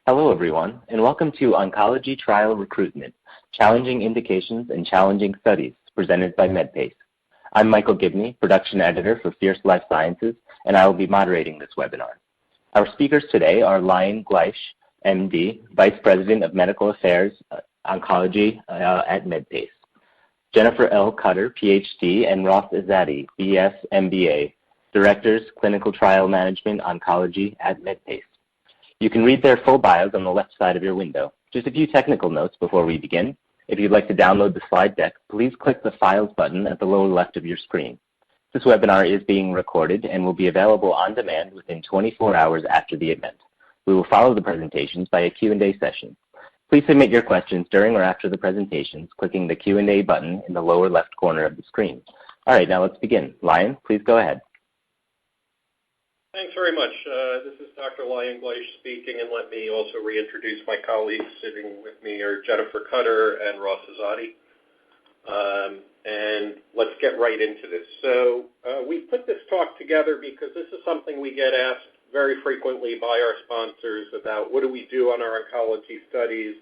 Hello, everyone, and welcome to Oncology Trial Recruitment, Challenging Indications and Challenging Studies, presented by Medpace. I'm Michael Gibney, Production Editor for Fierce Life Sciences, and I will be moderating this webinar. Our speakers today are Lion Gleish, MD, Vice President of Medical Affairs, Oncology at Medpace, Jennifer L. Cutter, PhD, and Ross Izadi, BS, MBA, Directors, Clinical Trial Management, Oncology at Medpace. You can read their full bios on the left side of your window. Just a few technical notes before we begin. If you'd like to download the slide deck, please click the Files button at the lower left of your screen. This webinar is being recorded and will be available on demand within 24 hours after the event. We will follow the presentations by a Q&A session. Please submit your questions during or after the presentations, clicking the Q&A button in the lower left corner of the screen. All right, now let's begin. Lion, please go ahead. Thanks very much. This is Dr. Lion Gleish speaking, and let me also reintroduce my colleagues sitting with me are Jennifer Cutter and Ross Izadi. And let's get right into this. So we put this talk together because this is something we get asked very frequently by our sponsors about what do we do on our oncology studies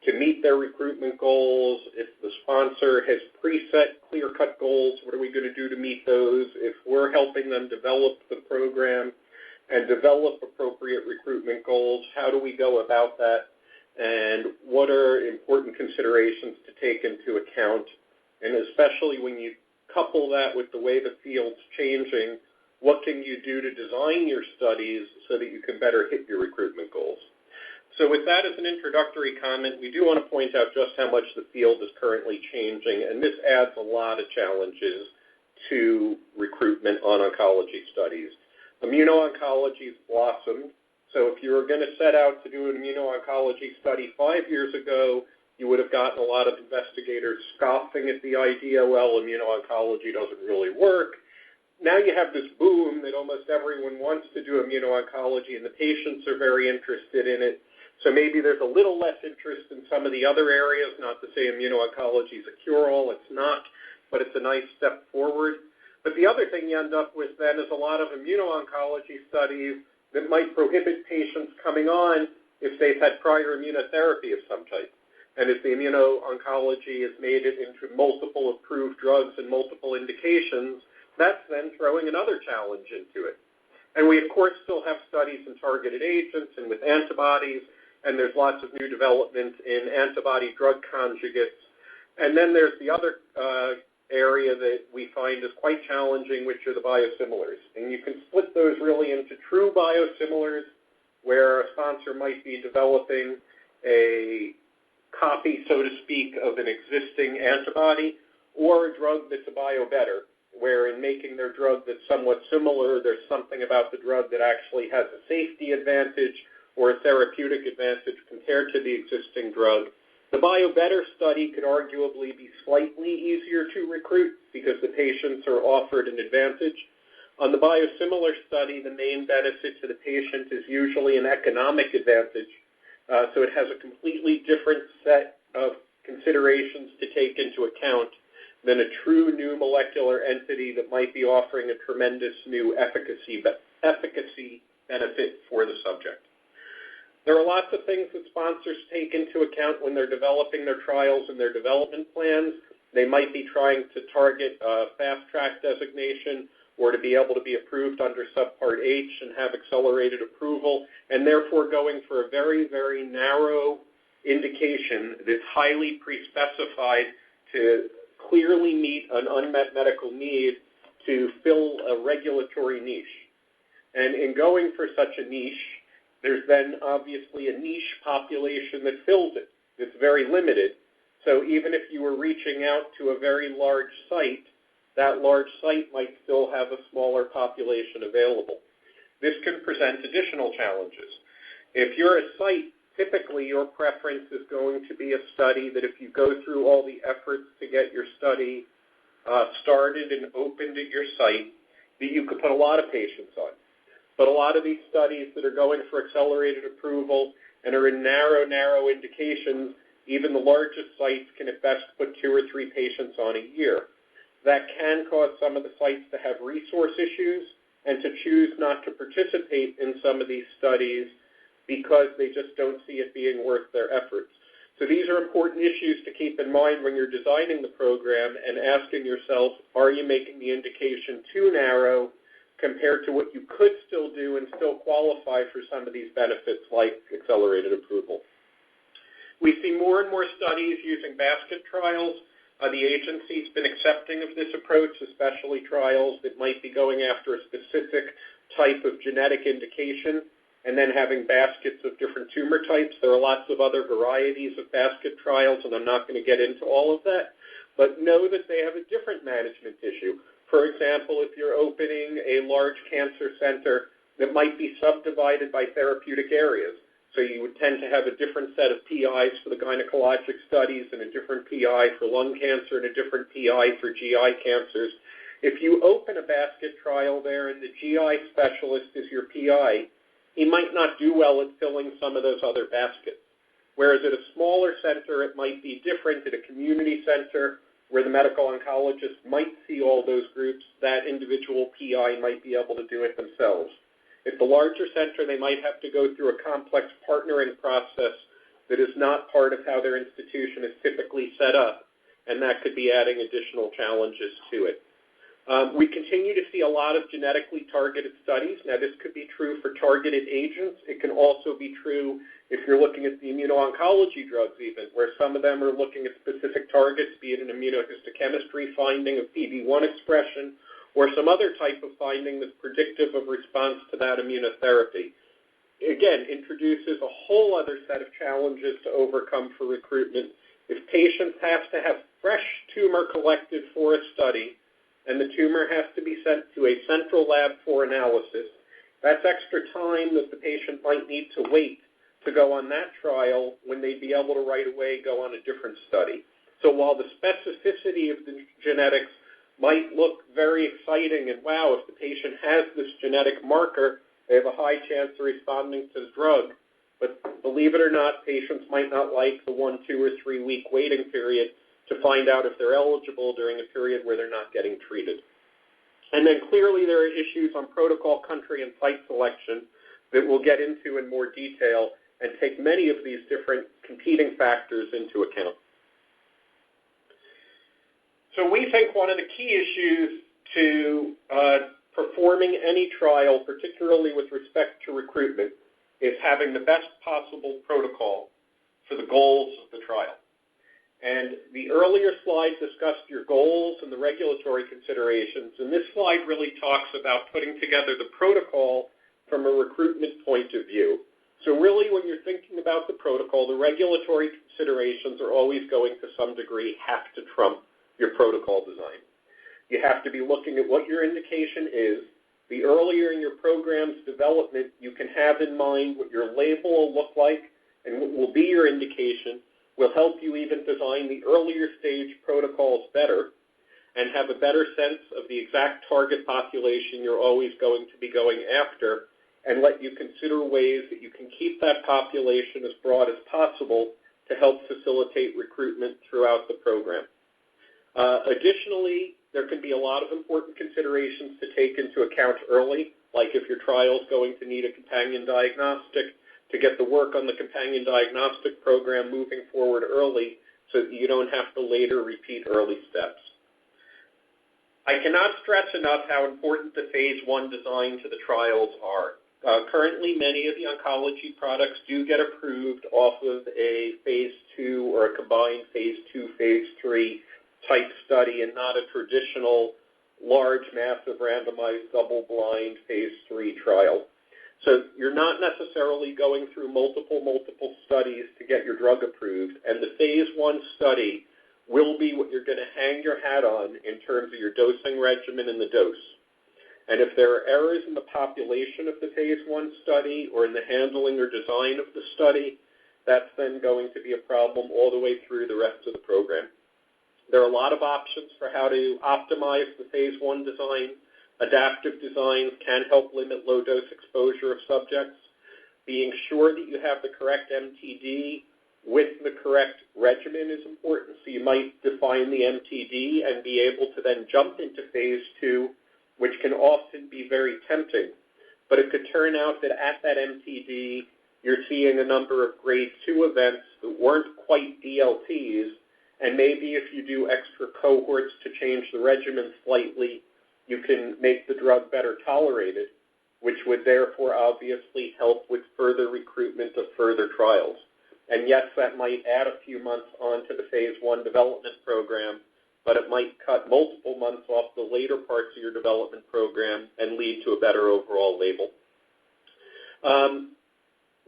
to meet their recruitment goals. If the sponsor has preset clear-cut goals, what are we going to do to meet those? If we're helping them develop the program and develop appropriate recruitment goals, how do we go about that? And what are important considerations to take into account? And especially when you couple that with the way the field's changing, what can you do to design your studies so that you can better hit your recruitment goals? So with that as an introductory comment, we do want to point out just how much the field is currently changing, and this adds a lot of challenges to recruitment on oncology studies. Immuno-oncology has blossomed, so if you were going to set out to do an immuno-oncology study 5 years ago, you would have gotten a lot of investigators scoffing at the idea, well, immuno-oncology doesn't really work. Now you have this boom that almost everyone wants to do immuno-oncology, and the patients are very interested in it. So maybe there's a little less interest in some of the other areas, not to say immuno-oncology is a cure-all, it's not, but it's a nice step forward. But the other thing you end up with then is a lot of immuno-oncology studies that might prohibit patients coming on if they've had prior immunotherapy of some type. And if the immuno-oncology has made it into multiple approved drugs and multiple indications, that's then throwing another challenge into it. And we, of course, still have studies in targeted agents and with antibodies, and there's lots of new development in antibody-drug conjugates. And then there's the other area that we find is quite challenging, which are the biosimilars. And you can split those really into true biosimilars, where a sponsor might be developing a copy, so to speak, of an existing antibody, or a drug that's a bio-better, where in making their drug that's somewhat similar, there's something about the drug that actually has a safety advantage or a therapeutic advantage compared to the existing drug. The bio-better study could arguably be slightly easier to recruit because the patients are offered an advantage. On the biosimilar study, the main benefit to the patient is usually an economic advantage. So it has a completely different set of considerations to take into account than a true new molecular entity that might be offering a tremendous new efficacy benefit for the subject. There are lots of things that sponsors take into account when they're developing their trials and their development plans. They might be trying to target fast-track designation or to be able to be approved under Subpart H and have accelerated approval, and therefore going for a very, very narrow indication that's highly pre-specified to clearly meet an unmet medical need to fill a regulatory niche. And in going for such a niche, there's then obviously a niche population that fills it. It's very limited. So even if you were reaching out to a very large site, that large site might still have a smaller population available. This can present additional challenges. If you're a site, typically your preference is going to be a study that if you go through all the efforts to get your study started and opened at your site, that you could put a lot of patients on. But a lot of these studies that are going for accelerated approval and are in narrow indications, even the largest sites can at best put 2 or 3 patients on a year. That can cause some of the sites to have resource issues and to choose not to participate in some of these studies because they just don't see it being worth their efforts. So these are important issues to keep in mind when you're designing the program and asking yourself, are you making the indication too narrow compared to what you could still do and still qualify for some of these benefits like accelerated approval? We see more and more studies using basket trials. The agency's been accepting of this approach, especially trials that might be going after a specific type of genetic indication and then having baskets of different tumor types. There are lots of other varieties of basket trials, and I'm not going to get into all of that, but know that they have a different management issue. For example, if you're opening a large cancer center that might be subdivided by therapeutic areas, so you would tend to have a different set of PIs for the gynecologic studies and a different PI for lung cancer and a different PI for GI cancers. If you open a basket trial there and the GI specialist is your PI, he might not do well at filling some of those other baskets. Whereas at a smaller center, it might be different. At a community center where the medical oncologist might see all those groups, that individual PI might be able to do it themselves. At the larger center, they might have to go through a complex partnering process that is not part of how their institution is typically set up, and that could be adding additional challenges to it. We continue to see a lot of genetically targeted studies. Now, this could be true for targeted agents. It can also be true if you're looking at the immuno-oncology drugs even, where some of them are looking at specific targets, be it an immunohistochemistry finding of PD-1 expression or some other type of finding that's predictive of response to that immunotherapy. Again, introduces a whole other set of challenges to overcome for recruitment. If patients have to have fresh tumor collected for a study, and the tumor has to be sent to a central lab for analysis, that's extra time that the patient might need to wait to go on that trial when they'd be able to right away go on a different study. So while the specificity of the genetics might look very exciting and wow, if the patient has this genetic marker, they have a high chance of responding to the drug. But believe it or not, patients might not like the 1, 2, or 3 week waiting period to find out if they're eligible during a period where they're not getting treated. And then clearly there are issues on protocol, country, and site selection that we'll get into in more detail and take many of these different competing factors into account. So we think one of the key issues to performing any trial, particularly with respect to recruitment, is having the best possible protocol for the goals of the trial. And the earlier slide discussed your goals and the regulatory considerations, and this slide really talks about putting together the protocol from a recruitment point of view. So really, when you're thinking about the protocol, the regulatory considerations are always going to some degree have to trump your protocol design. You have to be looking at what your indication is. The earlier in your program's development, you can have in mind what your label will look like and what will be your indication, will help you even design the earlier stage protocols better and have a better sense of the exact target population you're always going to be going after, and let you consider ways that you can keep that population as broad as possible to help facilitate recruitment throughout the program. Additionally, there can be a lot of important considerations to take into account early, like if your trial is going to need a companion diagnostic, to get the work on the companion diagnostic program moving forward early so that you don't have to later repeat early steps. I cannot stress enough how important the phase 1 design to the trials are. Currently, many of the oncology products do get approved off of a phase 2 or a combined phase 2, phase 3 type study and not a traditional large, massive, randomized, double-blind phase 3 trial. So you're not necessarily going through multiple studies to get your drug approved, and the phase 1 study will be what you're going to hang your hat on in terms of your dosing regimen and the dose. And if there are errors in the population of the phase 1 study or in the handling or design of the study, that's then going to be a problem all the way through the rest of the program. There are a lot of options for how to optimize the phase 1 design. Adaptive designs can help limit low-dose exposure of subjects. Being sure that you have the correct MTD with the correct regimen is important. So you might define the MTD and be able to then jump into phase 2, which can often be very tempting. But it could turn out that at that MTD, you're seeing a number of grade 2 events that weren't quite DLTs, and maybe if you do extra cohorts to change the regimen slightly, you can make the drug better tolerated, which would therefore obviously help with further recruitment of further trials. And yes, that might add a few months onto the phase 1 development program, but it might cut multiple months off the later parts of your development program and lead to a better overall label.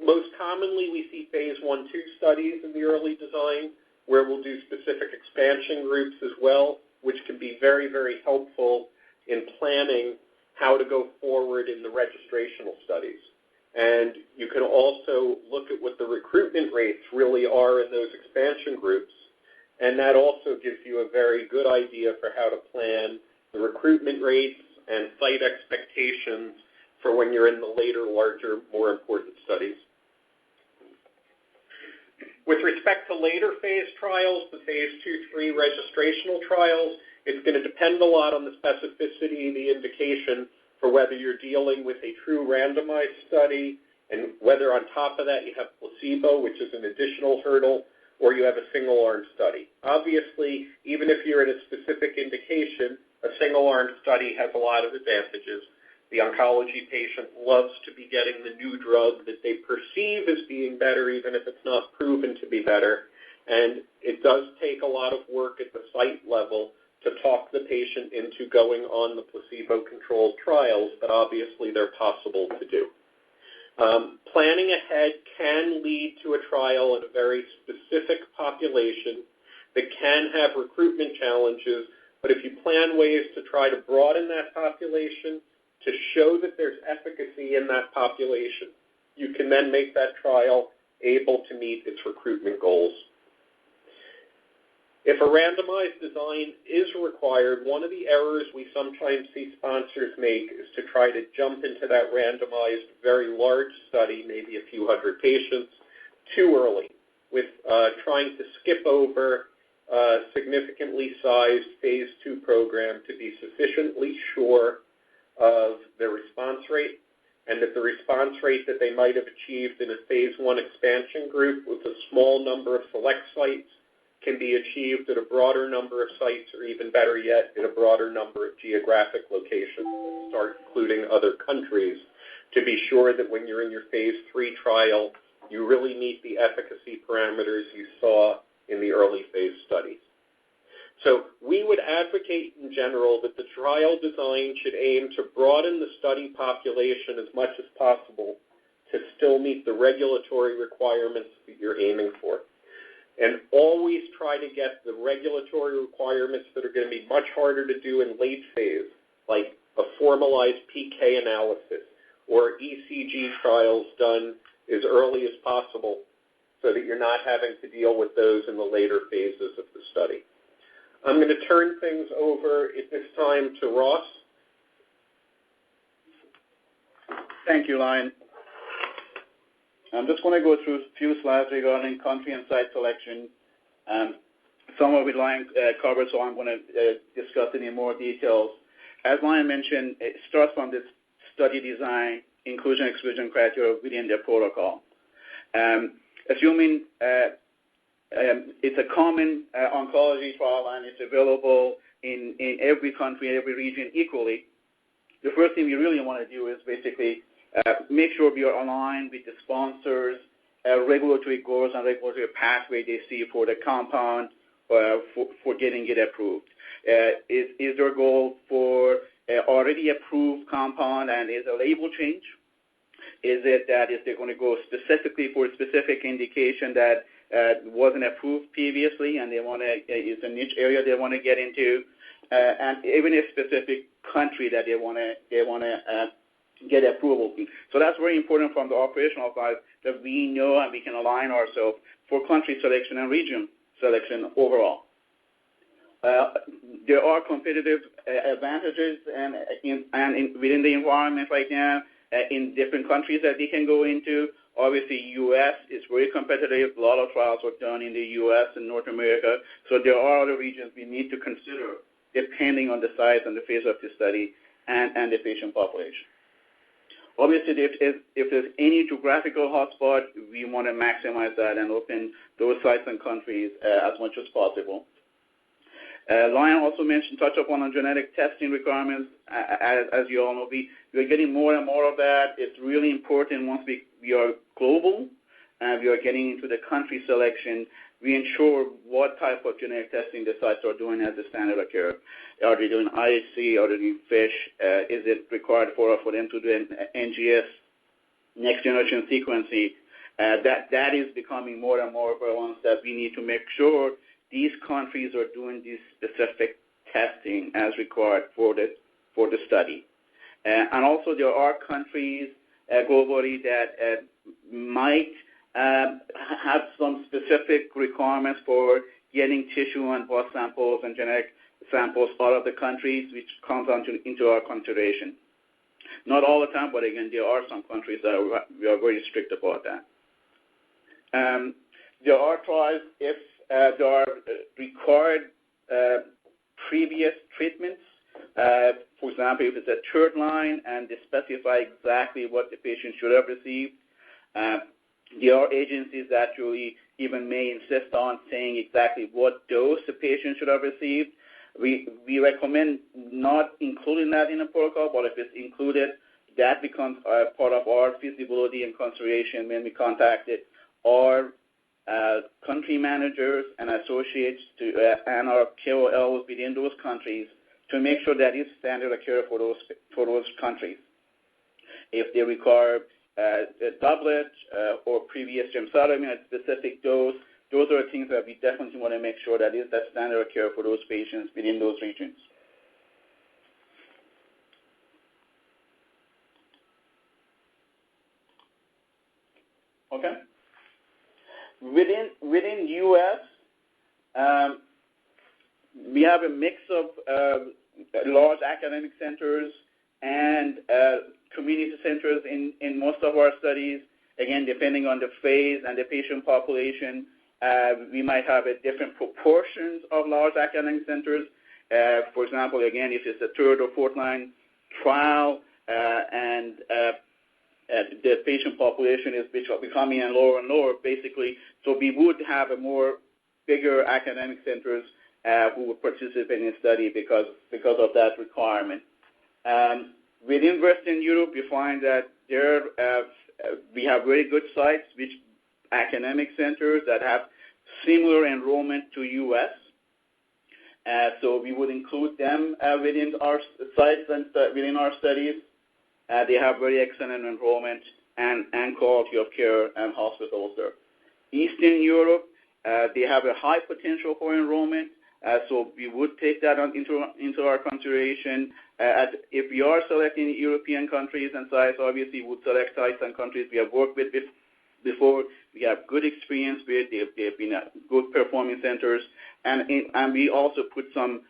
Most commonly, we see phase 1-2 studies in the early design, where we'll do specific expansion groups as well, which can be very, very helpful in planning how to go forward in the registrational studies. And you can also look at what the recruitment rates really are in those expansion groups, and that also gives you a very good idea for how to plan the recruitment rates and site expectations for when you're in the later, larger, more important studies. With respect to later phase trials, the phase 2-3 registrational trials, it's going to depend a lot on the specificity of the indication for whether you're dealing with a true randomized study and whether on top of that you have placebo, which is an additional hurdle, or you have a single-arm study. Obviously, even if you're in a specific indication, a single-arm study has a lot of advantages. The oncology patient loves to be getting the new drug that they perceive as being better, even if it's not proven to be better. And it does take a lot of work at the site level to talk the patient into going on the placebo-controlled trials, but obviously they're possible to do. Planning ahead can lead to a trial in a very specific population that can have recruitment challenges, but if you plan ways to try to broaden that population, to show that there's efficacy in that population, you can then make that trial able to meet its recruitment goals. If a randomized design is required, one of the errors we sometimes see sponsors make is to try to jump into that randomized, very large study, maybe a few hundred patients, too early, with trying to skip over a significantly sized phase 2 program to be sufficiently sure of their response rate, and that the response rate that they might have achieved in a phase 1 expansion group with a small number of select sites can be achieved at a broader number of sites, or even better yet, in a broader number of geographic locations, and start including other countries to be sure that when you're in your phase 3 trial, you really meet the efficacy parameters you saw in the early phase studies. So we would advocate in general that the trial design should aim to broaden the study population as much as possible to still meet the regulatory requirements that you're aiming for. And always try to get the regulatory requirements that are going to be much harder to do in late phase, like a formalized PK analysis or ECG trials done as early as possible so that you're not having to deal with those in the later phases of the study. I'm going to turn things over at this time to Ross. Thank you, Lion. I'm just going to go through a few slides regarding country and site selection. Some of it Lion covered, so I'm going to discuss it in more details. As Lion mentioned, it starts from this study design, inclusion, exclusion criteria within the protocol. Assuming it's a common oncology trial and it's available in every country, every region equally, the first thing we really want to do is basically make sure we are aligned with the sponsors, regulatory goals and regulatory pathway they see for the compound for getting it approved. Is their goal for already approved compound and is a label change? Is it that if they're going to go specifically for a specific indication that wasn't approved previously and they want to, it's a niche area they want to get into, and even a specific country that they want to get approval. So that's very important from the operational side that we know and we can align ourselves for country selection and region selection overall. There are competitive advantages within the environment right now in different countries that we can go into. Obviously, U.S. is very competitive. A lot of trials are done in the U.S. and North America. So there are other regions we need to consider depending on the size and the phase of the study and the patient population. Obviously, if there's any geographical hotspot, we want to maximize that and open those sites and countries as much as possible. Lion also touched upon genetic testing requirements. As you all know, we're getting more and more of that. It's really important once we are global and we are getting into the country selection, we ensure what type of genetic testing the sites are doing as a standard of care. Are they doing IHC? Are they doing FISH? Is it required for them to do NGS, next generation sequencing? That is becoming more and more prevalent, that we need to make sure these countries are doing this specific testing as required for the study. And also there are countries globally that might have some specific requirements for getting tissue and blood samples and genetic samples out of the countries, which comes into our consideration. Not all the time, but again, there are some countries that we are very strict about that. There are trials if there are required previous treatments. For example, if it's a third line and they specify exactly what the patient should have received, there are agencies that actually even may insist on saying exactly what dose the patient should have received. We recommend not including that in a protocol, but if it's included, that becomes part of our feasibility and consideration when we contacted our country managers and associates and our KOLs within those countries to make sure that is standard of care for those countries. If they require a doublet or previous gemcitabine at a specific dose, those are things that we definitely want to make sure that is that standard of care for those patients within those regions. Okay. Within U.S., we have a mix of large academic centers and community centers in most of our studies. Again, depending on the phase and the patient population, we might have a different proportions of large academic centers. For example, again, if it's a third or fourth line trial and the patient population is becoming lower and lower, basically, so we would have a more bigger academic centers who would participate in the study because of that requirement. Within Western Europe, you find that we have very good sites, which academic centers that have similar enrollment to U.S. So we would include them within our sites and within our studies. They have very excellent enrollment and quality of care and hospitals there. Eastern Europe, they have a high potential for enrollment, so we would take that into our consideration. If we are selecting European countries and sites, obviously we would select sites and countries we have worked with before. We have good experience with. They've been good performing centers, and we also put some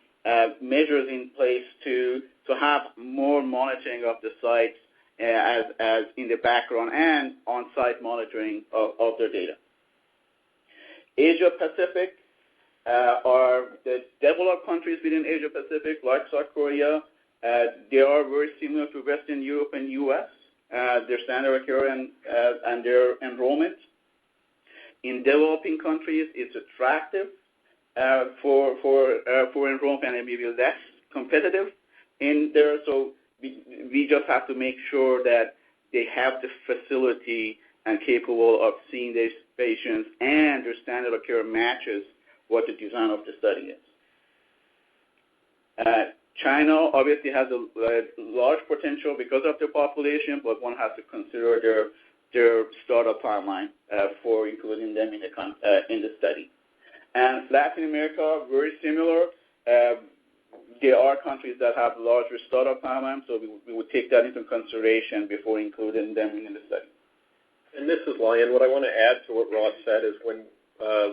measures in place to have more monitoring of the sites as in the background and on-site monitoring of their data. Asia Pacific are the developed countries within Asia Pacific, like South Korea. They are very similar to Western Europe and U.S. Their standard of care and their enrollment. In developing countries, it's attractive for enrollment and maybe less competitive in there. So we just have to make sure that they have the facility and capable of seeing these patients and their standard of care matches what the design of the study is. China obviously has a large potential because of their population, but one has to consider their startup timeline for including them in the study. And Latin America, very similar. There are countries that have larger startup timelines, so we would take that into consideration before including them in the study. And this is Lion. What I want to add to what Ross said is when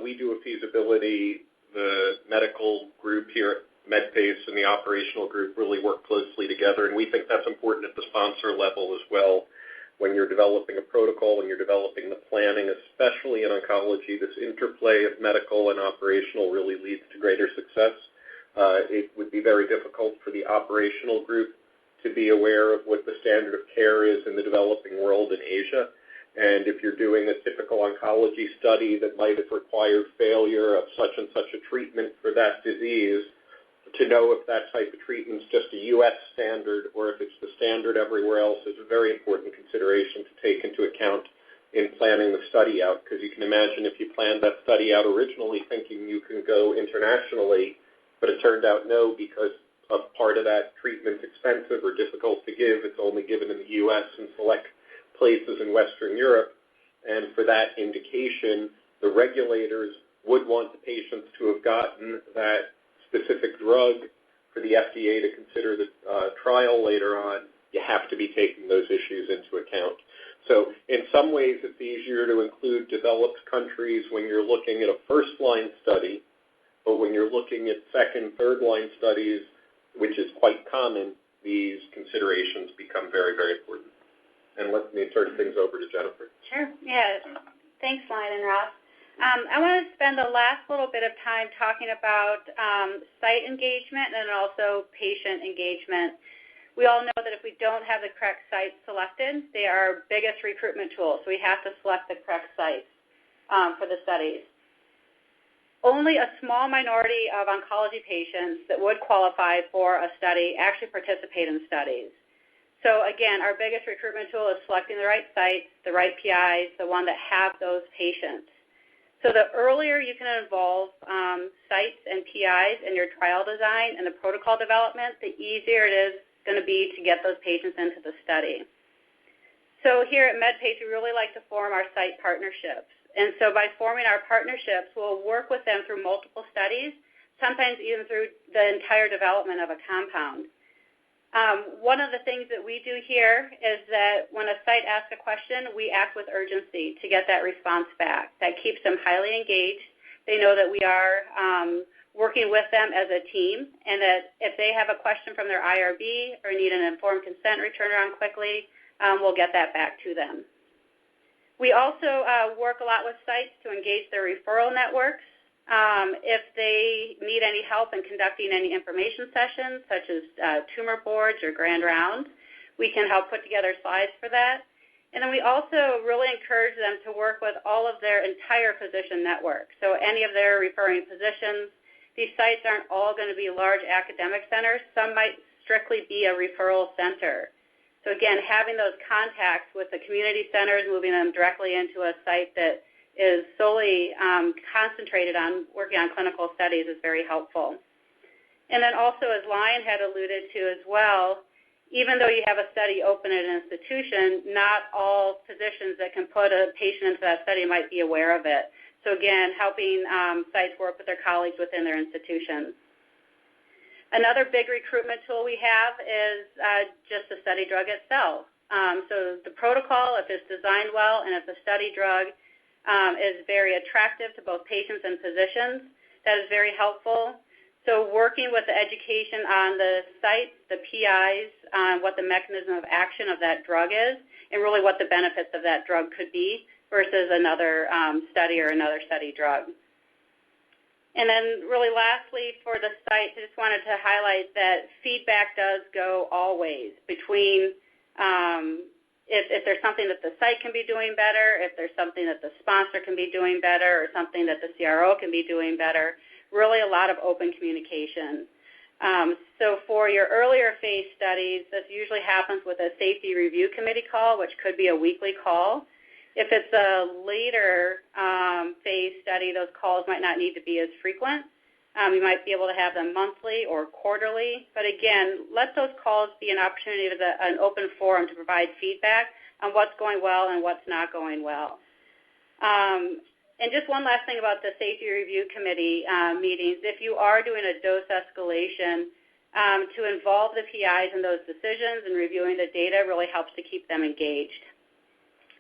we do a feasibility, the medical group here at Medpace and the operational group really work closely together, and we think that's important at the sponsor level as well. When you're developing a protocol, when you're developing the planning, especially in oncology, this interplay of medical and operational really leads to greater success. It would be very difficult for the operational group to be aware of what the standard of care is in the developing world in Asia. And if you're doing a typical oncology study that might have required failure of such and such a treatment for that disease, to know if that type of treatment is just a U.S. standard or if it's the standard everywhere else is a very important consideration to take into account in planning the study out, because you can imagine if you planned that study out originally thinking you can go internationally, but it turned out no, because a part of that treatment's expensive or difficult to give. It's only given in the U.S. and select places in Western Europe. And for that indication, the regulators would want the patients to have gotten that specific drug for the FDA to consider the trial later on. You have to be taking those issues into account. So in some ways, it's easier to include developed countries when you're looking at a first-line study, but when you're looking at second, third-line studies, which is quite common, these considerations become very, very important. And let me turn things over to Jennifer. Sure. Yeah. Thanks, Lion and Ross. I want to spend the last little bit of time talking about site engagement and also patient engagement. We all know that if we don't have the correct sites selected, they are our biggest recruitment tool, so we have to select the correct sites for the studies. Only a small minority of oncology patients that would qualify for a study actually participate in studies. So again, our biggest recruitment tool is selecting the right sites, the right PIs, the one that have those patients. So the earlier you can involve sites and PIs in your trial design and the protocol development, the easier it is going to be to get those patients into the study. So here at Medpace, we really like to form our site partnerships. And so by forming our partnerships, we'll work with them through multiple studies, sometimes even through the entire development of a compound. One of the things that we do here is that when a site asks a question, we act with urgency to get that response back. That keeps them highly engaged. They know that we are working with them as a team, and that if they have a question from their IRB or need an informed consent returned around quickly, we'll get that back to them. We also work a lot with sites to engage their referral networks. If they need any help in conducting any information sessions, such as tumor boards or grand rounds, we can help put together slides for that. And then we also really encourage them to work with all of their entire physician network. So any of their referring physicians. These sites aren't all going to be large academic centers. Some might strictly be a referral center. So again, having those contacts with the community centers, moving them directly into a site that is solely concentrated on working on clinical studies is very helpful. And then also, as Lion had alluded to as well, even though you have a study open at an institution, not all physicians that can put a patient into that study might be aware of it. So again, helping sites work with their colleagues within their institutions. Another big recruitment tool we have is just the study drug itself. So the protocol, if it's designed well and if the study drug is very attractive to both patients and physicians, that is very helpful. So working with the education on the sites, the PIs, what the mechanism of action of that drug is, and really what the benefits of that drug could be versus another study or another study drug. And then really lastly for the site, I just wanted to highlight that feedback does go always between if there's something that the site can be doing better, if there's something that the sponsor can be doing better, or something that the CRO can be doing better, really a lot of open communication. So for your earlier phase studies, this usually happens with a safety review committee call, which could be a weekly call. If it's a later phase study, those calls might not need to be as frequent. You might be able to have them monthly or quarterly. But again, let those calls be an opportunity, an open forum to provide feedback on what's going well and what's not going well. And just one last thing about the safety review committee meetings. If you are doing a dose escalation, to involve the PIs in those decisions and reviewing the data really helps to keep them engaged.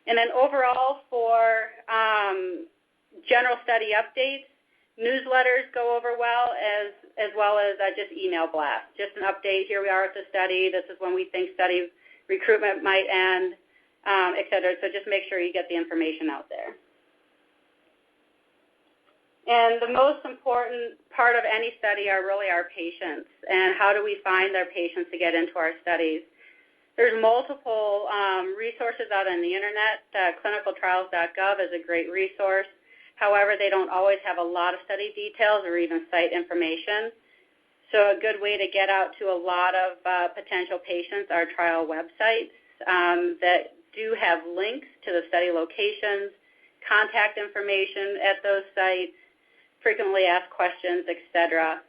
And then overall for general study updates, newsletters go over well as just email blasts. Just an update, here we are at the study, this is when we think study recruitment might end, et cetera. So just make sure you get the information out there. And the most important part of any study are really our patients, and how do we find their patients to get into our studies. There's multiple resources out on the internet. Clinicaltrials.gov is a great resource. However, they don't always have a lot of study details or even site information. So a good way to get out to a lot of potential patients are trial websites that do have links to the study locations, contact information at those sites, frequently asked questions, etc.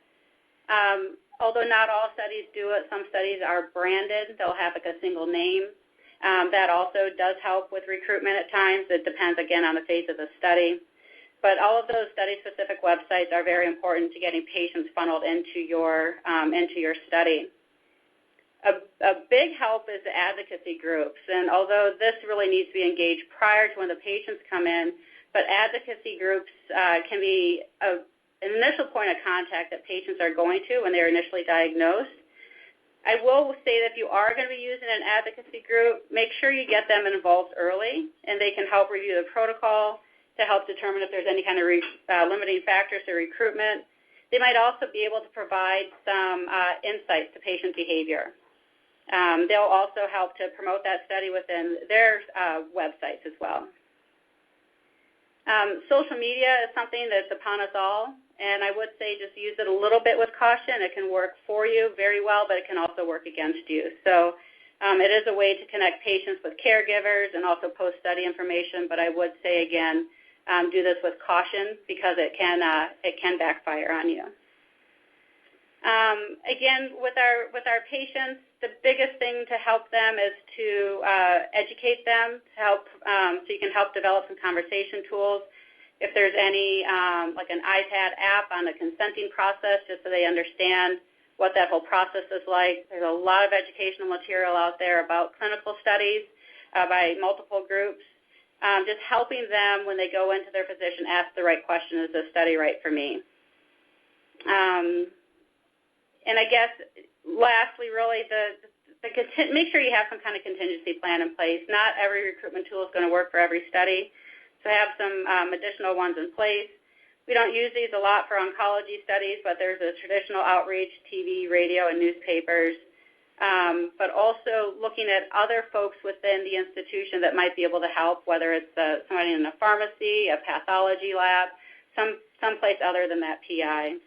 Although not all studies do it, some studies are branded. They'll have like a single name. That also does help with recruitment at times. It depends, again, on the phase of the study. But all of those study-specific websites are very important to getting patients funneled into your study. A big help is the advocacy groups, and although this really needs to be engaged prior to when the patients come in, but advocacy groups can be an initial point of contact that patients are going to when they're initially diagnosed. I will say that if you are going to be using an advocacy group, make sure you get them involved early, and they can help review the protocol to help determine if there's any kind of limiting factors to recruitment. They might also be able to provide some insights to patient behavior. They'll also help to promote that study within their websites as well. Social media is something that's upon us all, and I would say just use it a little bit with caution. It can work for you very well, but it can also work against you. So it is a way to connect patients with caregivers and also post-study information, but I would say, again, do this with caution because it can backfire on you. Again, with our patients, the biggest thing to help them is to educate them, to help so you can help develop some conversation tools. If there's any, like an iPad app on the consenting process, just so they understand what that whole process is like. There's a lot of educational material out there about clinical studies by multiple groups. Just helping them when they go into their physician ask the right question, is this study right for me? And I guess lastly, really, make sure you have some kind of contingency plan in place. Not every recruitment tool is going to work for every study, so have some additional ones in place. We don't use these a lot for oncology studies, but there's a traditional outreach, TV, radio, and newspapers. But also looking at other folks within the institution that might be able to help, whether it's somebody in a pharmacy, a pathology lab, someplace other than that PI.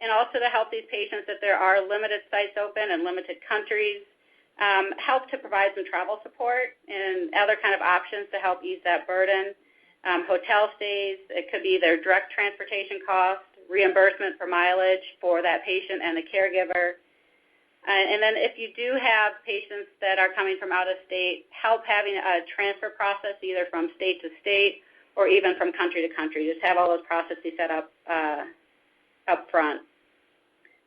And also to help these patients if there are limited sites open in limited countries, help to provide some travel support and other kind of options to help ease that burden. Hotel stays, it could be their direct transportation costs, reimbursement for mileage for that patient and the caregiver. And then if you do have patients that are coming from out of state, help having a transfer process either from state to state or even from country to country. Just have all those processes set up front.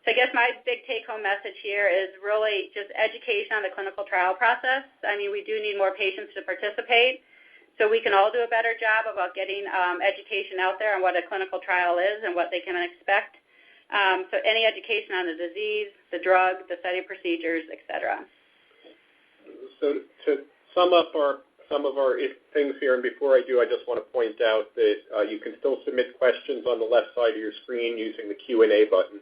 So I guess my big take-home message here is really just education on the clinical trial process. I mean, we do need more patients to participate, so we can all do a better job about getting education out there on what a clinical trial is and what they can expect. So any education on the disease, the drug, the study procedures, et cetera. So to sum up some of our things here, and before I do, I just want to point out that you can still submit questions on the left side of your screen using the Q&A button.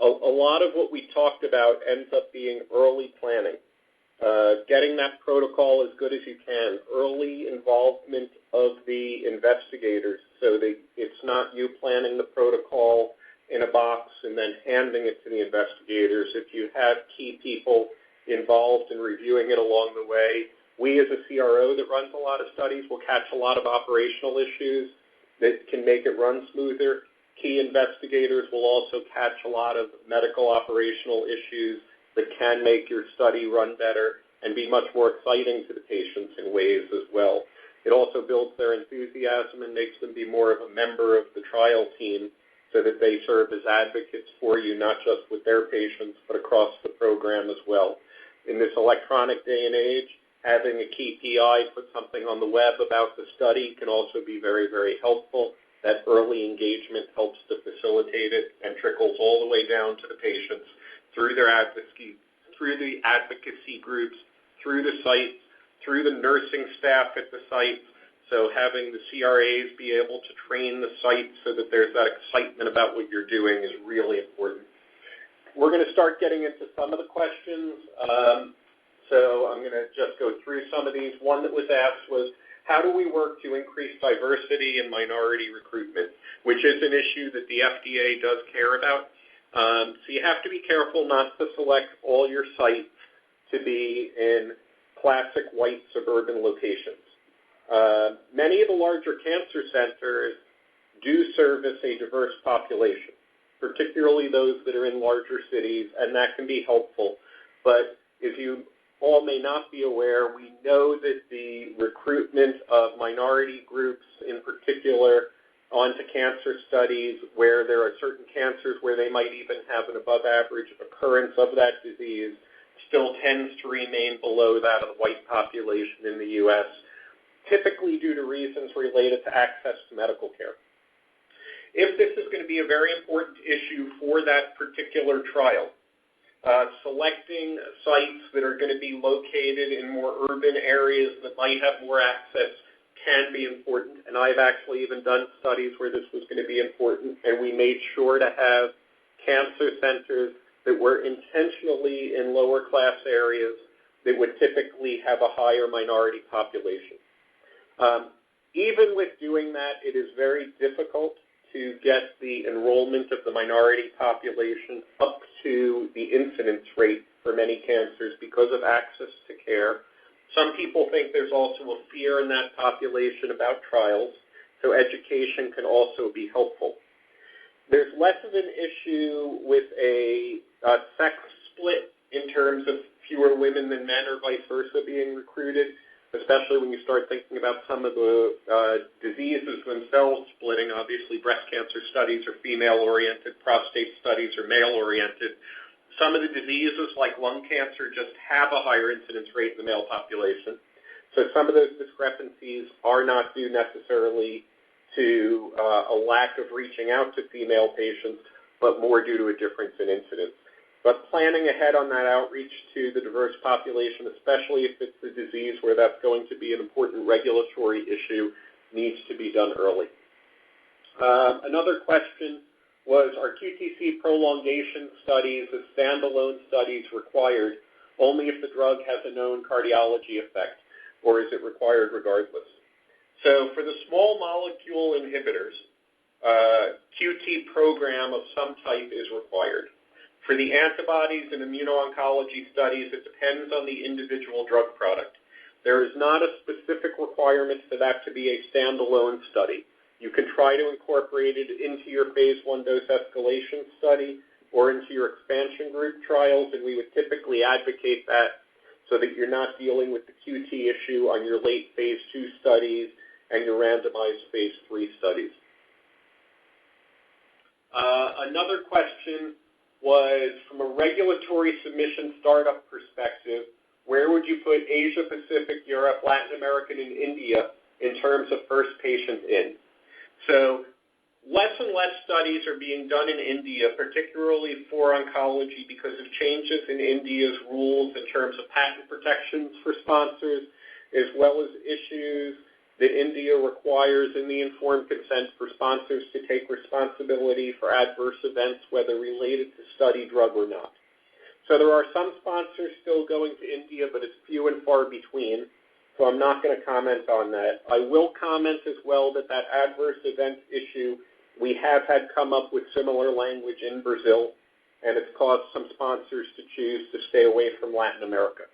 A lot of what we talked about ends up being early planning. Getting that protocol as good as you can, early involvement of the investigators so that it's not you planning the protocol in a box and then handing it to the investigators. If you have key people involved in reviewing it along the way, we as a CRO that runs a lot of studies will catch a lot of operational issues that can make it run smoother. Key investigators will also catch a lot of medical operational issues that can make your study run better and be much more exciting to the patients in ways as well. It also builds their enthusiasm and makes them be more of a member of the trial team so that they serve as advocates for you, not just with their patients, but across the program as well. In this electronic day and age, having a key PI put something on the web about the study can also be very, very helpful. That early engagement helps to facilitate it and trickles all the way down to the patients through their advocacy, through the advocacy groups, through the sites, through the nursing staff at the sites, So having the CRAs be able to train the site so that there's that excitement about what you're doing is really important. We're going to start getting into some of the questions. So I'm going to just go through some of these. One that was asked was, how do we work to increase diversity and minority recruitment, which is an issue that the FDA does care about. So you have to be careful not to select all your sites to be in classic white suburban locations. Many of the larger cancer centers do service a diverse population, particularly those that are in larger cities, and that can be helpful. But if you all may not be aware, we know that the recruitment of minority groups in particular onto cancer studies where there are certain cancers where they might even have an above average occurrence of that disease still tends to remain below that of the white population in the U.S., typically due to reasons related to access to medical care. If this is going to be a very important issue for that particular trial, selecting sites that are going to be located in more urban areas that might have more access can be important, and I've actually even done studies where this was going to be important, and we made sure to have cancer centers that were intentionally in lower class areas that would typically have a higher minority population. Even with doing that, it is very difficult to get the enrollment of the minority population up to the incidence rate for many cancers because of access to care. Some people think there's also a fear in that population about trials, so education can also be helpful. There's less of an issue with a sex split in terms of fewer women than men or vice versa being recruited, especially when you start thinking about some of the diseases themselves splitting. Obviously, breast cancer studies are female-oriented, prostate studies are male-oriented. Some of the diseases like lung cancer just have a higher incidence rate in the male population. So some of those discrepancies are not due necessarily to a lack of reaching out to female patients, but more due to a difference in incidence. But planning ahead on that outreach to the diverse population, especially if it's a disease where that's going to be an important regulatory issue, needs to be done early. Another question was, are QTC prolongation studies as standalone studies required only if the drug has a known cardiology effect, or is it required regardless? So for the small molecule inhibitors, QT program of some type is required. For the antibodies and immuno-oncology studies, it depends on the individual drug product. There is not a specific requirement for that to be a standalone study. You can try to incorporate it into your phase 1 dose escalation study or into your expansion group trials, and we would typically advocate that so that you're not dealing with the QT issue on your late phase 2 studies and your randomized phase 3 studies. Another question was, from a regulatory submission startup perspective, where would you put Asia Pacific, Europe, Latin America, and India in terms of first patient in? So less and less studies are being done in India, particularly for oncology, because of changes in India's rules in terms of patent protections for sponsors, as well as issues that India requires in the informed consent for sponsors to take responsibility for adverse events, whether related to study drug or not. So there are some sponsors still going to India, but it's few and far between, so I'm not going to comment on that. I will comment as well that that adverse event issue, we have had come up with similar language in Brazil, and it's caused some sponsors to choose to stay away from Latin America.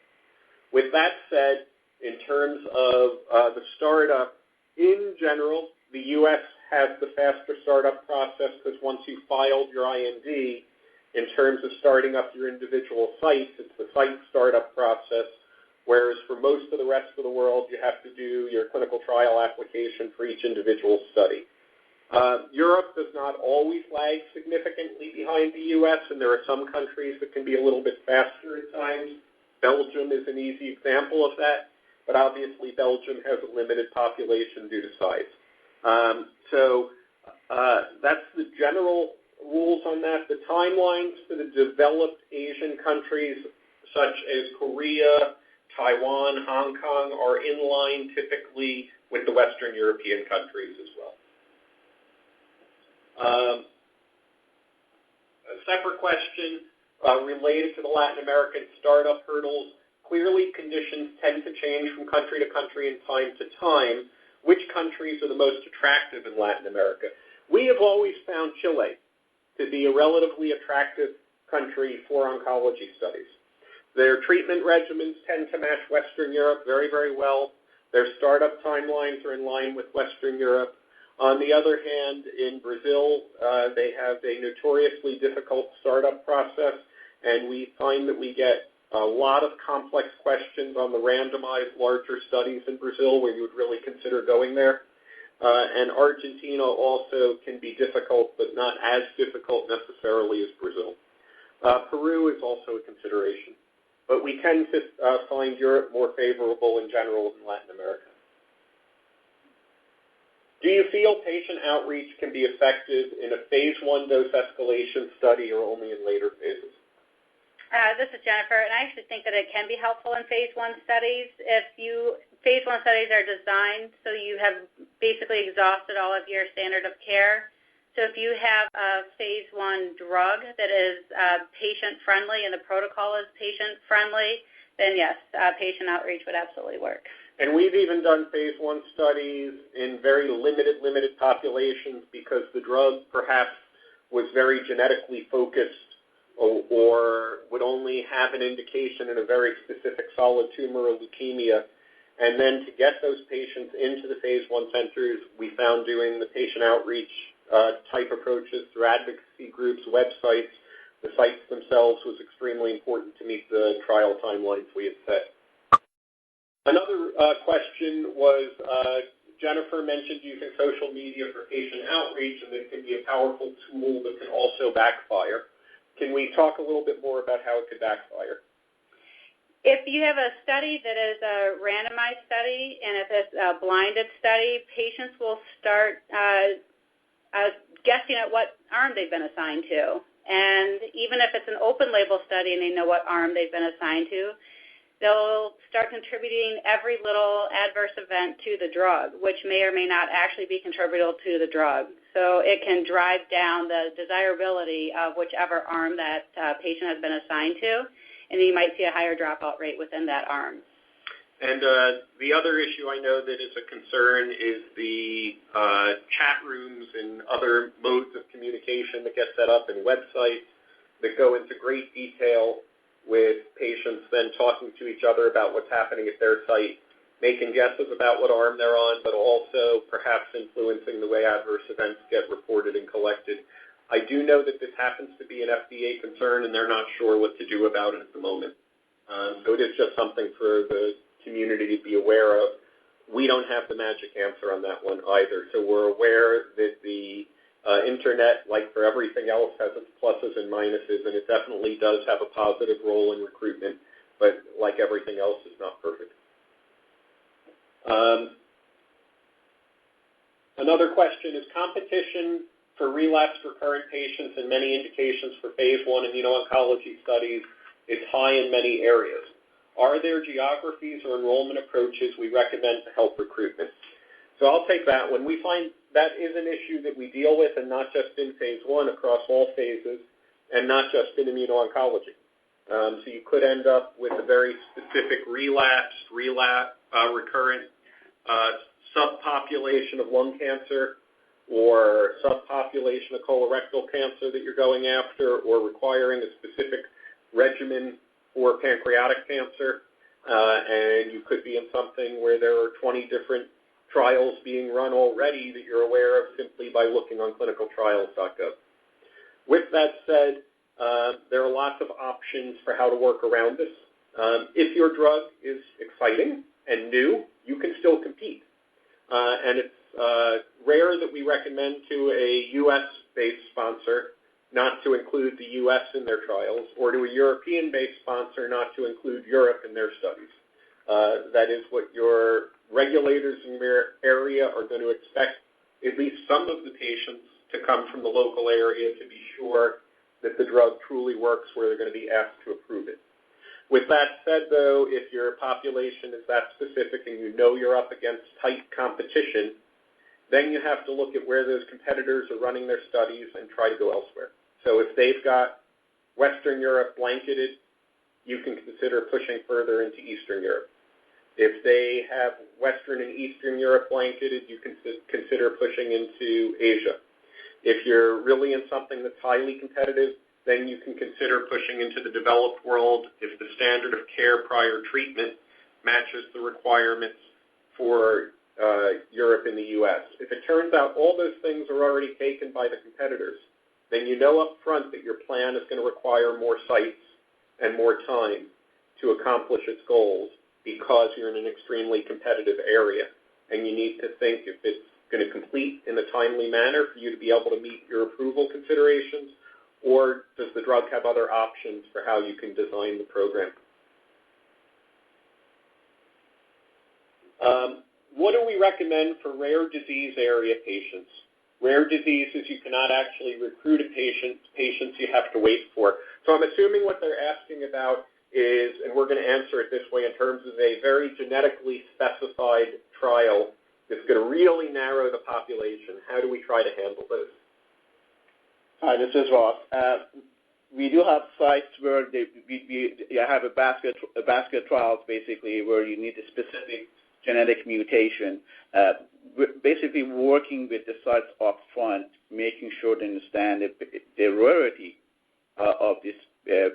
With that said, in terms of the startup, in general, the U.S. has the faster startup process because once you filed your IND, in terms of starting up your individual sites, it's the site startup process, whereas for most of the rest of the world, you have to do your clinical trial application for each individual study. Europe does not always lag significantly behind the U.S., and there are some countries that can be a little bit faster at times. Belgium is an easy example of that, but obviously Belgium has a limited population due to size. So that's the general rules on that. The timelines for the developed Asian countries such as Korea, Taiwan, Hong Kong are in line typically with the Western European countries as well. A separate question related to the Latin American startup hurdles. Clearly, conditions tend to change from country to country and time to time. Which countries are the most attractive in Latin America? We have always found Chile to be a relatively attractive country for oncology studies. Their treatment regimens tend to match Western Europe very, very well. Their startup timelines are in line with Western Europe. On the other hand, in Brazil, they have a notoriously difficult startup process, and we find that we get a lot of complex questions on the randomized larger studies in Brazil where you would really consider going there. And Argentina also can be difficult, but not as difficult necessarily as Brazil. Peru is also a consideration. But we tend to find Europe more favorable in general than Latin America. Do you feel patient outreach can be effective in a phase 1 dose escalation study or only in later phases? This is Jennifer, and I actually think that it can be helpful in phase 1 studies. Phase 1 studies are designed so you have basically exhausted all of your standard of care. So if you have a phase 1 drug that is patient-friendly and the protocol is patient-friendly, then yes, patient outreach would absolutely work. And we've even done phase 1 studies in very limited populations because the drug perhaps was very genetically focused or would only have an indication in a very specific solid tumor or leukemia. And then to get those patients into the phase 1 centers, we found doing the patient outreach type approaches through advocacy groups, websites, the sites themselves was extremely important to meet the trial timelines we had set. Another question was, Jennifer mentioned using social media for patient outreach, and it can be a powerful tool that can also backfire. Can we talk a little bit more about how it could backfire? If you have a study that is a randomized study, and if it's a blinded study, patients will start guessing at what arm they've been assigned to. And even if it's an open label study and they know what arm they've been assigned to, they'll start contributing every little adverse event to the drug, which may or may not actually be contributable to the drug. So it can drive down the desirability of whichever arm that patient has been assigned to, and you might see a higher dropout rate within that arm. And the other issue I know that is a concern is the chat rooms and other modes of communication that get set up in websites that go into great detail with patients then talking to each other about what's happening at their site, making guesses about what arm they're on, but also perhaps influencing the way adverse events get reported and collected. I do know that this happens to be an FDA concern, and they're not sure what to do about it at the moment. So it is just something for the community to be aware of. We don't have the magic answer on that one either. So we're aware that the internet, like for everything else, has its pluses and minuses, and it definitely does have a positive role in recruitment, but like everything else, it's not perfect. Another question is competition for relapsed recurrent patients and many indications for phase 1 immuno-oncology studies is high in many areas. Are there geographies or enrollment approaches we recommend to help recruitment? So I'll take that one. We find that is an issue that we deal with, and not just in phase 1, across all phases, and not just in immuno-oncology. So you could end up with a very specific recurrent subpopulation of lung cancer or subpopulation of colorectal cancer that you're going after, or requiring a specific regimen for pancreatic cancer, and you could be in something where there are 20 different trials being run already that you're aware of simply by looking on clinicaltrials.gov. With that said, there are lots of options for how to work around this. If your drug is exciting and new, you can still compete. And it's rare that we recommend to a U.S.-based sponsor not to include the U.S. in their trials, or to a European-based sponsor not to include Europe in their studies. That is what your regulators in your area are going to expect at least some of the patients to come from the local area to be sure that the drug truly works where they're going to be asked to approve it. With that said, though, if your population is that specific and you know you're up against tight competition, then you have to look at where those competitors are running their studies and try to go elsewhere. So if they've got Western Europe blanketed, you can consider pushing further into Eastern Europe. If they have Western and Eastern Europe blanketed, you can consider pushing into Asia. If you're really in something that's highly competitive, then you can consider pushing into the developed world if the standard of care prior treatment matches the requirements for Europe and the U.S. If it turns out all those things are already taken by the competitors, then you know up front that your plan is going to require more sites and more time to accomplish its goals because you're in an extremely competitive area. And you need to think if it's going to complete in a timely manner for you to be able to meet your approval considerations, or does the drug have other options for how you can design the program? What do we recommend for rare disease area patients? Rare diseases you cannot actually recruit a patients you have to wait for. So I'm assuming what they're asking about is, and we're going to answer it this way in terms of a very genetically specified trial that's going to really narrow the population. How do we try to handle this? Hi, this is Ross. We do have sites where you have a basket trials, basically, where you need a specific genetic mutation. Basically working with the sites up front, making sure they understand the rarity of this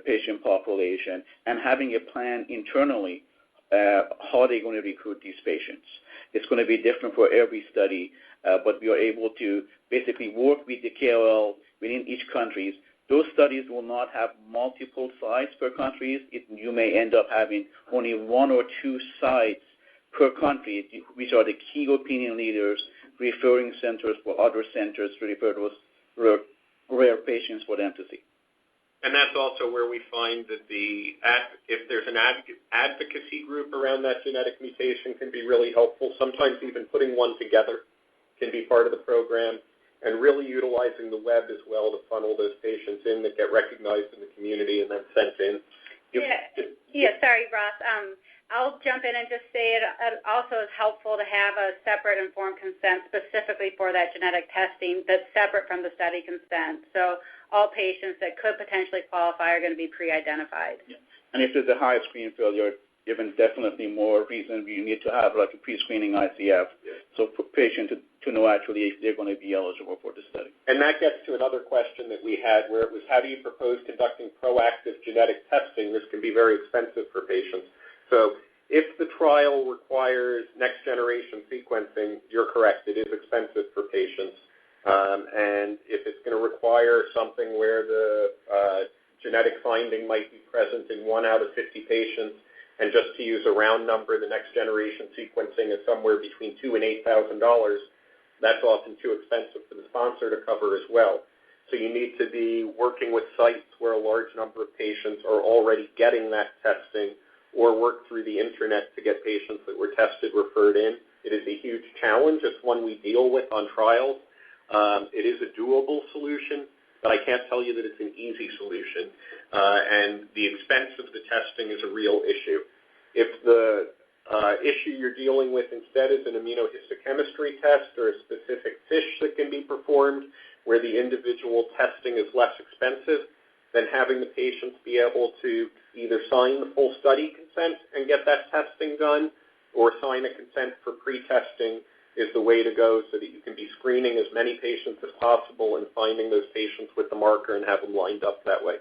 patient population, and having a plan internally how they're going to recruit these patients. It's going to be different for every study, but we are able to basically work with the KOL within each country. Those studies will not have multiple sites per country. You may end up having only one or two sites per country, which are the key opinion leaders, referring centers for other centers to refer those rare patients for them to see. And that's also where we find that if there's an advocacy group around that genetic mutation can be really helpful. Sometimes even putting one together can be part of the program, and really utilizing the web as well to funnel those patients in that get recognized in the community and then sent in. Sorry, Ross. I'll jump in and just say it also is helpful to have a separate informed consent specifically for that genetic testing that's separate from the study consent. So all patients that could potentially qualify are going to be pre-identified. Yeah. And if there's a high screen failure, even definitely more reason you need to have like a pre-screening ICF, so for patients to know actually if they're going to be eligible for the study. And that gets to another question that we had where it was, how do you propose conducting proactive genetic testing? This can be very expensive for patients. So if the trial requires next-generation sequencing, you're correct, it is expensive for patients. And if it's going to require something where the genetic finding might be present in 1 out of 50 patients, and just to use a round number, the next-generation sequencing is somewhere between $2,000 and $8,000, that's often too expensive for the sponsor to cover as well. So you need to be working with sites where a large number of patients are already getting that testing, or work through the internet to get patients that were tested referred in. It is a huge challenge. It's one we deal with on trials. It is a doable solution, but I can't tell you that it's an easy solution. And the expense of the testing is a real issue. If the issue you're dealing with instead is an immunohistochemistry test or a specific FISH that can be performed where the individual testing is less expensive, then having the patients be able to either sign the full study consent and get that testing done, or sign a consent for pre-testing is the way to go so that you can be screening as many patients as possible and finding those patients with the marker and have them lined up that way.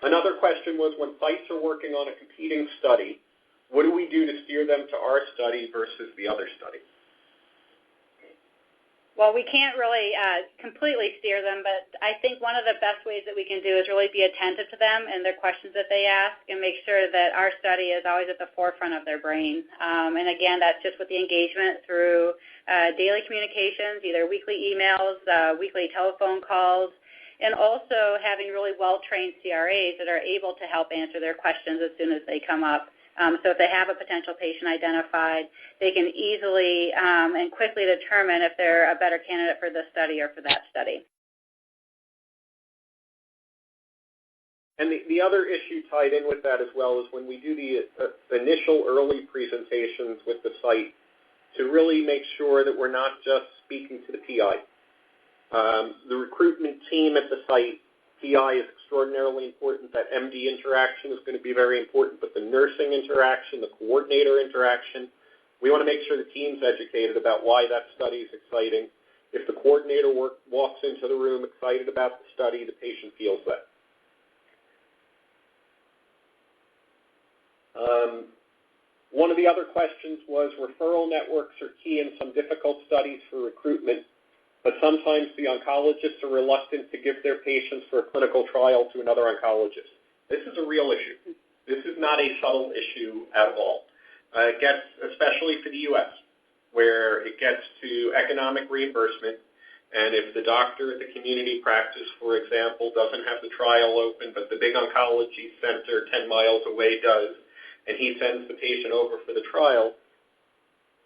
Another question was, when sites are working on a competing study, what do we do to steer them to our study versus the other study? Well, we can't really completely steer them, but I think one of the best ways that we can do is really be attentive to them and their questions that they ask, and make sure that our study is always at the forefront of their brain. And again, that's just with the engagement through daily communications, either weekly emails, weekly telephone calls, and also having really well-trained CRAs that are able to help answer their questions as soon as they come up. So if they have a potential patient identified, they can easily and quickly determine if they're a better candidate for this study or for that study. And the other issue tied in with that as well is when we do the initial early presentations with the site, to really make sure that we're not just speaking to the PI. The recruitment team at the site, PI is extraordinarily important. That MD interaction is going to be very important, but the nursing interaction, the coordinator interaction, we want to make sure the team's educated about why that study is exciting. If the coordinator walks into the room excited about the study, the patient feels that. One of the other questions was referral networks are key in some difficult studies for recruitment, but sometimes the oncologists are reluctant to give their patients for a clinical trial to another oncologist. This is a real issue. This is not a subtle issue at all. It gets, especially for the U.S., where it gets to economic reimbursement, and if the doctor at the community practice, for example, doesn't have the trial open, but the big oncology center 10 miles away does, and he sends the patient over for the trial,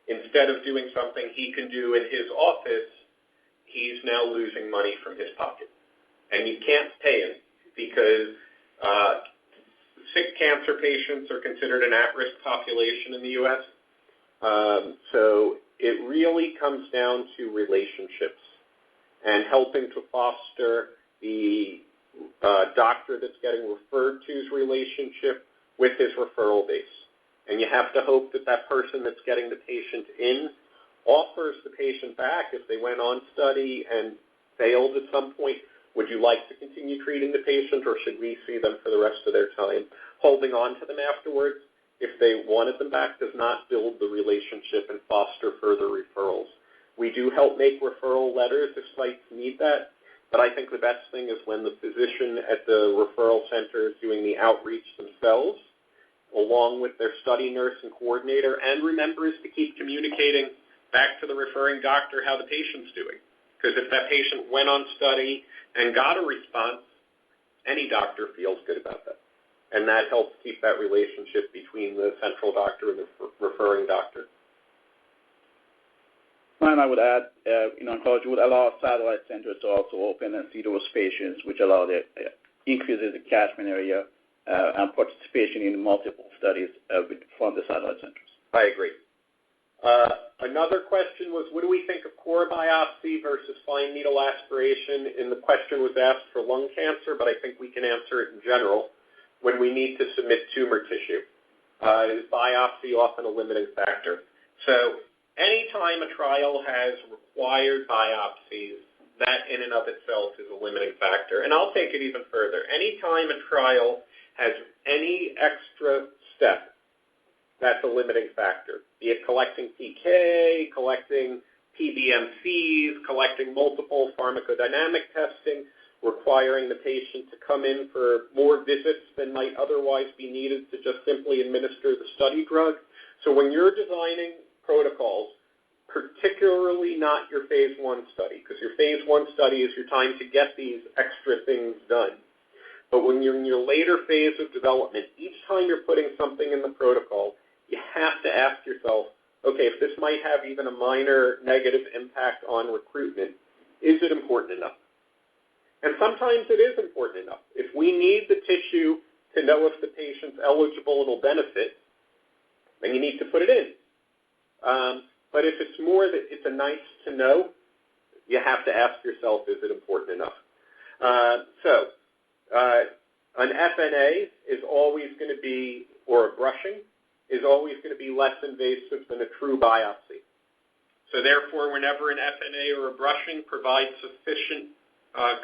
instead of doing something he can do in his office, he's now losing money from his pocket. And you can't pay him because sick cancer patients are considered an at-risk population in the U.S. So it really comes down to relationships and helping to foster the doctor that's getting referred to's relationship with his referral base. And you have to hope that that person that's getting the patient in offers the patient back if they went on study and failed at some point. Would you like to continue treating the patient, or should we see them for the rest of their time? Holding on to them afterwards, if they wanted them back, does not build the relationship and foster further referrals. We do help make referral letters if sites need that, but I think the best thing is when the physician at the referral center is doing the outreach themselves, along with their study nurse and coordinator, and remembers to keep communicating back to the referring doctor how the patient's doing. Because if that patient went on study and got a response, any doctor feels good about that. And that helps keep that relationship between the central doctor and the referring doctor. And I would add, oncology would allow satellite centers to also open and see those patients, which allow the increases the catchment area and participation in multiple studies from the satellite centers. I agree. Another question was, what do we think of core biopsy versus fine needle aspiration? And the question was asked for lung cancer, but I think we can answer it in general. When we need to submit tumor tissue, is biopsy often a limiting factor? So anytime a trial has required biopsies, that in and of itself is a limiting factor. And I'll take it even further. Anytime a trial has any extra step, that's a limiting factor. Be it collecting PK, collecting PBMCs, collecting multiple pharmacodynamic testing, requiring the patient to come in for more visits than might otherwise be needed to just simply administer the study drug. So when you're designing protocols, particularly not your phase 1 study, because your phase 1 study is your time to get these extra things done. But when you're in your later phase of development, each time you're putting something in the protocol, you have to ask yourself, okay, if this might have even a minor negative impact on recruitment, is it important enough? And sometimes it is important enough. If we need the tissue to know if the patient's eligible and will benefit, then you need to put it in. But if it's more that it's a nice to know, you have to ask yourself, is it important enough? An FNA is always going to be, or a brushing, is always going to be less invasive than a true biopsy. So therefore, whenever an FNA or a brushing provides sufficient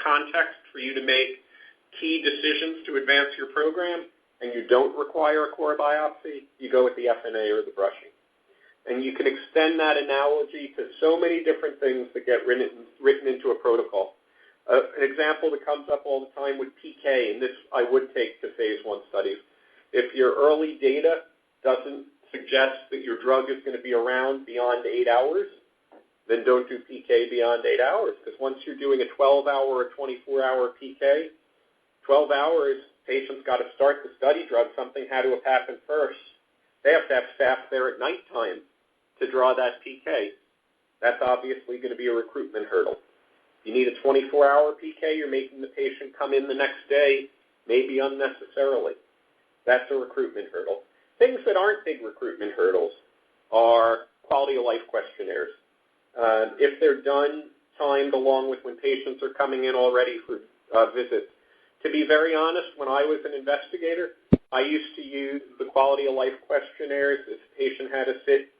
context for you to make key decisions to advance your program, and you don't require a core biopsy, you go with the FNA or the brushing. And you can extend that analogy to so many different things that get written into a protocol. An example that comes up all the time with PK, and this I would take to phase 1 studies. If your early data doesn't suggest that your drug is going to be around beyond 8 hours, then don't do PK beyond 8 hours. Because once you're doing a 12-hour or 24-hour PK, 12 hours, patients got to start the study drug. Something had to have happened first. They have to have staff there at nighttime to draw that PK. That's obviously going to be a recruitment hurdle. You need a 24-hour PK, you're making the patient come in the next day maybe unnecessarily. That's a recruitment hurdle. Things that aren't big recruitment hurdles are quality of life questionnaires. If they're done timed along with when patients are coming in already for visits. To be very honest, when I was an investigator, I used to use the quality of life questionnaires if a patient had to sit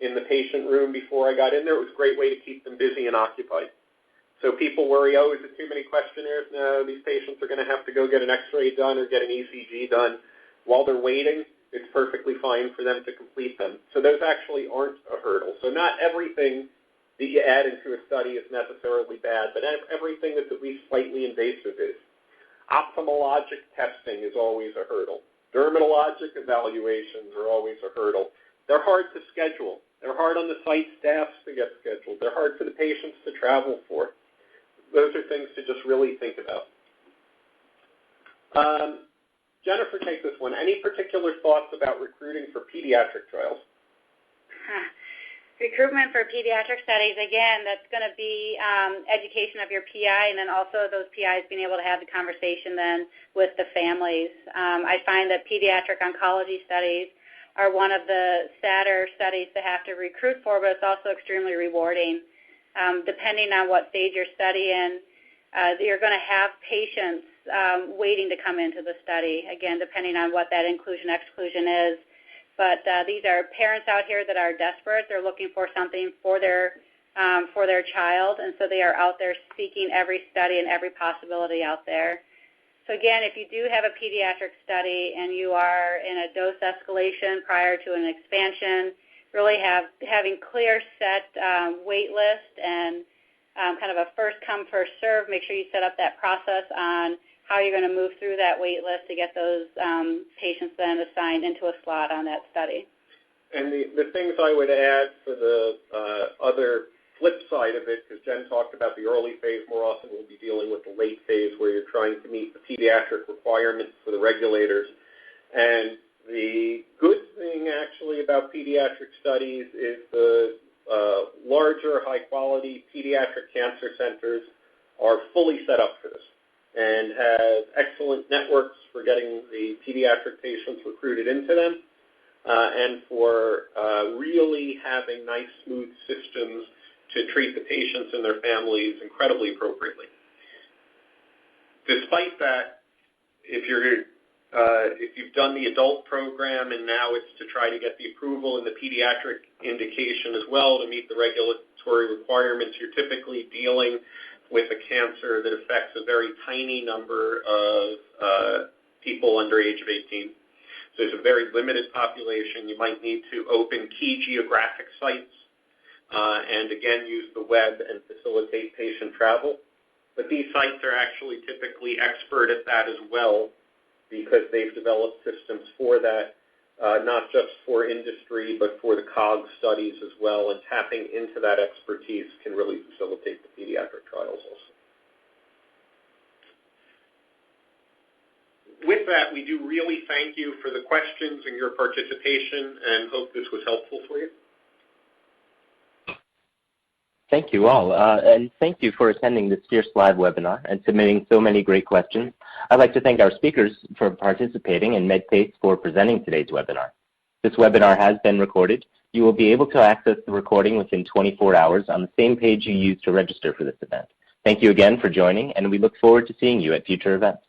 in the patient room before I got in there. It was a great way to keep them busy and occupied. So people worry, oh, is it too many questionnaires? No, these patients are going to have to go get an x-ray done or get an ECG done. While they're waiting, it's perfectly fine for them to complete them. So those actually aren't a hurdle. So not everything that you add into a study is necessarily bad, but everything that's at least slightly invasive is. Ophthalmologic testing is always a hurdle. Dermatologic evaluations are always a hurdle. They're hard to schedule. They're hard on the site staffs to get scheduled. They're hard for the patients to travel for. Those are things to just really think about. Jennifer, take this one. Any particular thoughts about recruiting for pediatric trials? Recruitment for pediatric studies, again, that's going to be education of your PI, and then also those PIs being able to have the conversation then with the families. I find that pediatric oncology studies are one of the sadder studies to have to recruit for, but it's also extremely rewarding. Depending on what stage you're studying, you're going to have patients waiting to come into the study, again, depending on what that inclusion-exclusion is. But these are parents out here that are desperate. They're looking for something for their child, and so they are out there seeking every study and every possibility out there. So again, if you do have a pediatric study and you are in a dose escalation prior to an expansion, really having clear set wait list and kind of a first come, first serve. Make sure you set up that process on how you're going to move through that wait list to get those patients then assigned into a slot on that study. And the things I would add for the other flip side of it, because Jen talked about the early phase, more often we'll be dealing with the late phase where you're trying to meet the pediatric requirements for the regulators. And the good thing actually about pediatric studies is the larger, high-quality pediatric cancer centers are fully set up for this and have excellent networks for getting the pediatric patients recruited into them and for really having nice, smooth systems to treat the patients and their families incredibly appropriately. Despite that, if you've done the adult program and now it's to try to get the approval in the pediatric indication as well to meet the regulatory requirements, you're typically dealing with a cancer that affects a very tiny number of people under age of 18. So it's a very limited population. You might need to open key geographic sites and, again, use the web and facilitate patient travel. But these sites are actually typically expert at that as well because they've developed systems for that, not just for industry, but for the COG studies as well, and tapping into that expertise can really facilitate the pediatric trials also. With that, we do really thank you for the questions and your participation and hope this was helpful for you. Thank you all, and thank you for attending this Fierce Live webinar and submitting so many great questions. I'd like to thank our speakers for participating and Medpace for presenting today's webinar. This webinar has been recorded. You will be able to access the recording within 24 hours on the same page you used to register for this event. Thank you again for joining, and we look forward to seeing you at future events.